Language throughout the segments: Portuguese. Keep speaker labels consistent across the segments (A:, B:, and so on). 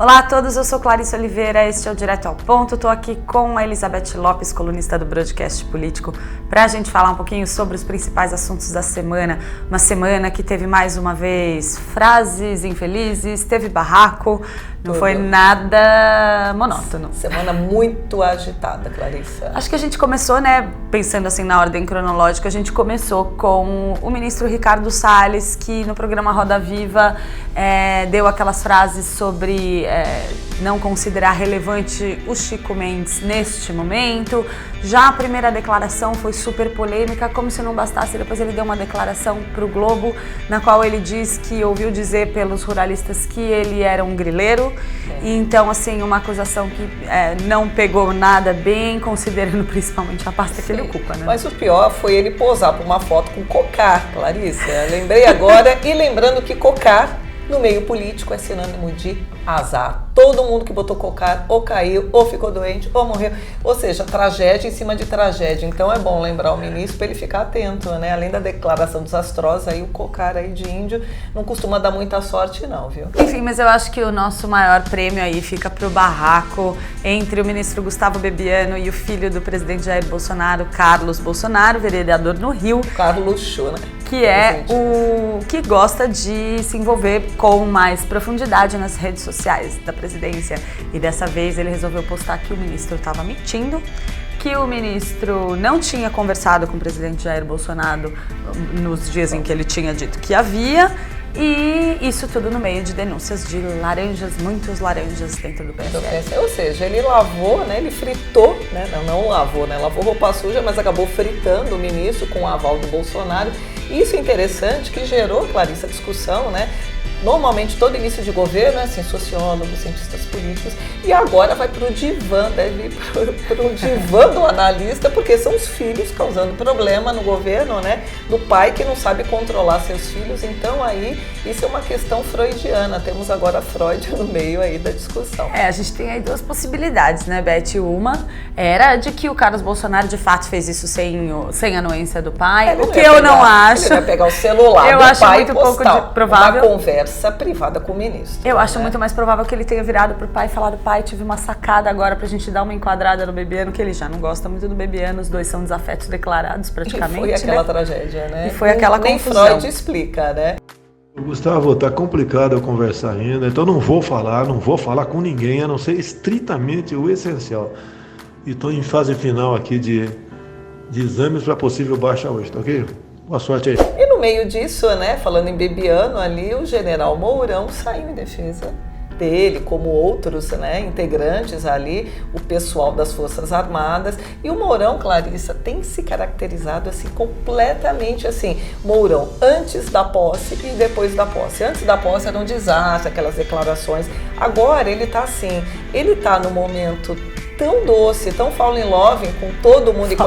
A: Olá a todos, eu sou Clarice Oliveira, este é o Direto ao Ponto. Estou aqui com a Elizabeth Lopes, colunista do Broadcast Político, para a gente falar um pouquinho sobre os principais assuntos da semana. Uma semana que teve mais uma vez frases infelizes, teve barraco, não foi nada monótono.
B: Semana muito agitada, Clarice.
A: Acho que a gente começou, pensando assim na ordem cronológica, a gente começou com o ministro Ricardo Salles, que no programa Roda Viva deu aquelas frases sobre não considerar relevante o Chico Mendes neste momento. Já a primeira declaração foi super polêmica, como se não bastasse, depois ele deu uma declaração para o Globo, na qual ele diz que ouviu dizer pelos ruralistas que ele era um grileiro. Então, assim, uma acusação que não pegou nada bem, considerando principalmente a pasta que ele ocupa, né?
B: Mas o pior foi ele posar para uma foto com cocar, Clarice. Lembrei agora, e lembrando que cocar no meio político é sinônimo de azar. Todo mundo que botou cocar ou caiu, ou ficou doente, ou morreu. Ou seja, tragédia em cima de tragédia. Então é bom lembrar o ministro para ele ficar atento, né? Além da declaração desastrosa, aí o cocar aí de índio não costuma dar muita sorte não, viu?
A: Enfim, mas eu acho que o nosso maior prêmio aí fica pro barraco entre o ministro Gustavo Bebiano e o filho do presidente Jair Bolsonaro, Carlos Bolsonaro, vereador no Rio.
B: Carlos Show, né?
A: Que é o que gosta de se envolver com mais profundidade nas redes sociais da presidência. E dessa vez ele resolveu postar que o ministro estava mentindo, que o ministro não tinha conversado com o presidente Jair Bolsonaro nos dias em que ele tinha dito que havia. E isso tudo no meio de denúncias de laranjas, muitos laranjas dentro do PSL.
B: Ou seja, ele lavou, né? Ele fritou, né? Não lavou, né? Lavou roupa suja, mas acabou fritando o ministro com o aval do Bolsonaro. Isso é interessante, que gerou, Clarice, a discussão, né? Normalmente todo início de governo é assim, sociólogos, cientistas políticos, e agora vai para o divã, deve ir para o divã do analista, porque são os filhos causando problema no governo, né? Do pai que não sabe controlar seus filhos. Então aí isso é uma questão freudiana, temos agora Freud no meio aí da discussão.
A: A gente tem aí duas possibilidades, né, Beth? Uma era de que o Carlos Bolsonaro de fato fez isso sem anuência do pai, o que eu não acho.
B: Ele vai pegar o celular
A: eu
B: do
A: acho
B: pai
A: muito
B: e postar
A: pouco provável.
B: uma conversa privada com o ministro.
A: Eu acho muito mais provável que ele tenha virado pro pai e falado: pai, tive uma sacada agora pra gente dar uma enquadrada no Bebiano, que ele já não gosta muito do Bebiano, os dois são desafetos declarados praticamente.
B: E foi aquela tragédia, né?
A: E foi aquela confusão.
B: Nem Freud explica, né?
C: Gustavo, tá complicado eu conversar ainda, então não vou falar com ninguém, a não ser estritamente o essencial. E estou em fase final aqui de exames para possível baixa hoje, tá ok? Boa sorte aí.
B: E no meio disso, né, falando em Bebiano ali, o general Mourão saiu em defesa dele, como outros, né, integrantes ali, o pessoal das Forças Armadas. E o Mourão, Clarissa, tem se caracterizado assim completamente assim, Mourão antes da posse e depois da posse. Antes da posse era um desastre, aquelas declarações. Agora ele tá assim, ele tá no momento tão doce, tão fall in love com todo mundo e com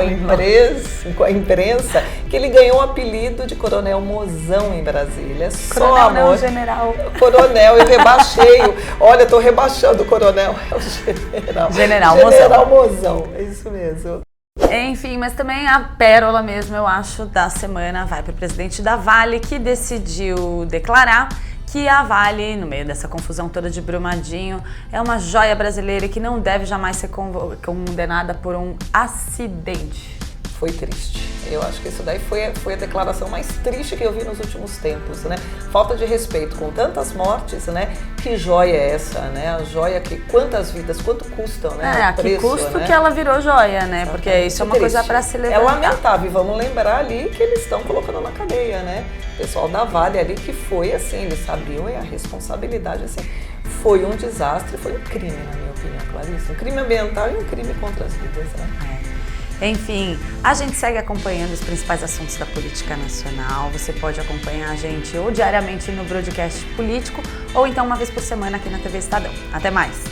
B: a imprensa, que ele ganhou o apelido de Coronel Mozão em Brasília.
A: Coronel,
B: só amor.
A: não, general.
B: Coronel, eu rebaixei. Olha, eu tô rebaixando o coronel. É o general.
A: General
B: Mozão. É isso mesmo.
A: Enfim, mas também a pérola mesmo, eu acho, da semana vai para o presidente da Vale, que decidiu declarar que a Vale, no meio dessa confusão toda de Brumadinho, é uma joia brasileira e que não deve jamais ser condenada por um acidente.
B: Foi triste. Eu acho que isso daí foi a declaração mais triste que eu vi nos últimos tempos, né? Falta de respeito com tantas mortes, né? Que joia é essa, né? A joia que quantas vidas, quanto custam, né?
A: Que custo, né? Que ela virou joia, né? Exatamente. Porque isso é uma coisa para se levantar.
B: É lamentável, vamos lembrar ali que eles estão colocando na cadeia, né? O pessoal da Vale ali que foi assim, eles sabiam, e a responsabilidade assim, foi um desastre, foi um crime, na minha opinião, Clarice. Um crime ambiental e um crime contra as vidas, né?
A: Enfim, a gente segue acompanhando os principais assuntos da política nacional. Você pode acompanhar a gente ou diariamente no Broadcast Político ou então uma vez por semana aqui na TV Estadão. Até mais!